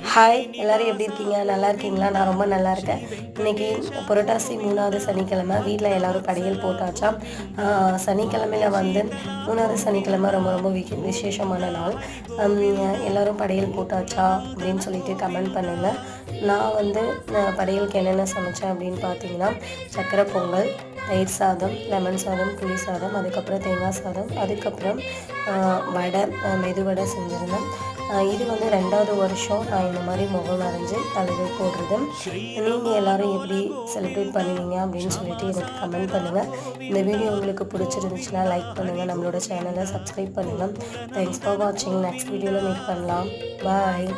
Hi எல்லோரும் எப்படி இருக்கீங்க? நல்லா இருக்கீங்களா? நான் ரொம்ப நல்லா இருக்கேன். இன்றைக்கி புரட்டாசி 3வது சனிக்கிழமை. வீட்டில் எல்லோரும் படையல் போட்டாச்சா. சனிக்கிழமையில் வந்து 3வது சனிக்கிழமை ரொம்ப ரொம்ப விசேஷமான நாள். எல்லோரும் படையல் போட்டாச்சா அப்படின்னு சொல்லிட்டு கமெண்ட் பண்ணுங்கள். நான் வந்து படையலுக்கு என்னென்ன சமைச்சேன் அப்படின்னு பார்த்தீங்கன்னா, சக்கரை பொங்கல், தயிர் சாதம், லெமன் சாதம், புளி சாதம், அதுக்கப்புறம் தேங்காய் சாதம், அதுக்கப்புறம் வடை, மெதுவடை செஞ்சுருந்தேன். இது வந்து 2வது வருஷம் நான் இந்த மாதிரி முகம் வரைஞ்சி தலைவர் போடுறது. நீங்கள் எல்லோரும் எப்படி செலிப்ரேட் பண்ணுவீங்க அப்படின்னு சொல்லிட்டு எனக்கு கமெண்ட் பண்ணுங்கள். இந்த வீடியோ உங்களுக்கு பிடிச்சிருந்துச்சுன்னா லைக் பண்ணுங்கள், நம்மளோட சேனலை சப்ஸ்கிரைப் பண்ணுங்கள். தேங்க்ஸ் ஃபார் வாட்சிங். நெக்ஸ்ட் வீடியோவில் மீட் பண்ணலாம். பாய்.